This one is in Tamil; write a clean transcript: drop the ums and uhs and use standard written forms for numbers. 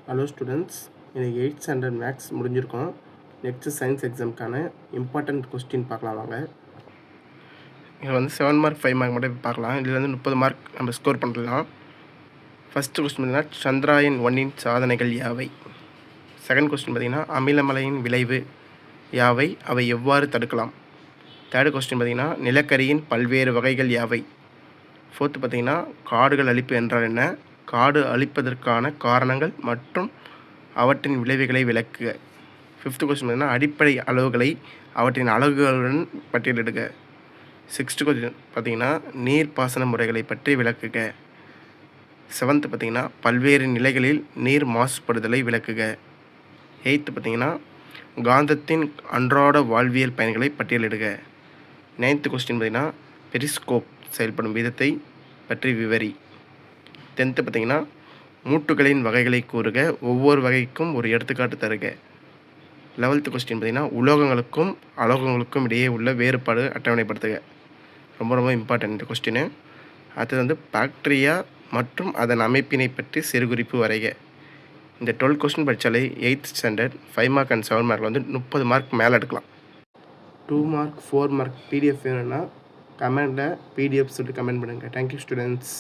ஹலோ ஸ்டூடெண்ட்ஸ், எனக்கு 8th ஸ்டாண்டர்ட் மேக்ஸ் முடிஞ்சிருக்கோம். நெக்ஸ்ட்டு சயின்ஸ் எக்ஸாமுக்கான இம்பார்ட்டண்ட் கொஸ்டின் பார்க்கலாம் வாங்க. இதில் வந்து 7 மார்க் 5 மார்க் மட்டும் பார்க்கலாம். இதில் வந்து 30 மார்க் நம்ம ஸ்கோர் பண்ணலாம். ஃபஸ்ட்டு கொஸ்டின் பார்த்தீங்கன்னா சந்திராயன் 1 சாதனைகள் யாவை? செகண்ட் கொஸ்டின் பார்த்தீங்கன்னா அமிலமலையின் விளைவு யாவை? அவை எவ்வாறு தடுக்கலாம்? தேர்டு கொஸ்டின் பார்த்தீங்கன்னா நிலக்கரியின் பல்வேறு வகைகள் யாவை? ஃபோர்த்து பார்த்தீங்கன்னா காடுகள் அழிப்பு என்றால் என்ன? காடு அழிப்பதற்கான காரணங்கள் மற்றும் அவற்றின் விளைவுகளை விளக்குக. ஃபிஃப்த்து கொஸ்டின் பார்த்தீங்கன்னா அடிப்படை அளவுகளை அவற்றின் அலகுகளுடன் பட்டியலிடுக. சிக்ஸ்த்து கொஸ்டின் பார்த்தீங்கன்னா நீர்ப்பாசன முறைகளை பற்றி விளக்குக. செவன்த்து பார்த்தீங்கன்னா பல்வேறு நிலைகளில் நீர் மாசுபடுதலை விளக்குக. எயித்து பார்த்தீங்கன்னா காந்தத்தின் அன்றாட வாழ்வியல் பயன்களை பட்டியலிடுக. நைன்த்து கொஸ்டின் பார்த்தீங்கன்னா பெரிஸ்கோப் செயல்படும் விதத்தை பற்றி விவரி. 10th பார்த்தீங்கன்னா மூட்டுகளின் வகைகளை கூறுக, ஒவ்வொரு வகைக்கும் ஒரு எடுத்துக்காட்டு தருக. 11th கொஸ்டின் பார்த்தீங்கன்னா உலோகங்களுக்கும் அலோகங்களுக்கும் இடையே உள்ள வேறுபாடு அட்டவணைப்படுத்துக. ரொம்ப இம்பார்ட்டன்ட் இந்த கொஸ்டின். அடுத்தது வந்து பாக்டீரியா மற்றும் அதன் அமைப்பினை பற்றி சிறுகுறிப்பு வரைக. இந்த 12 கொஸ்டின் படித்தாலே 8th ஸ்டாண்டர்ட் 5 மார்க் அண்ட் 7 மார்க்கில் வந்து 30 மார்க் மேலே எடுக்கலாம். 2 மார்க் 4 மார்க் பிடிஎஃப் வேணும்னா கமெண்ட்டில் பிடிஎஃப் சொல்லிட்டு கமெண்ட் பண்ணுங்கள். Thank you students.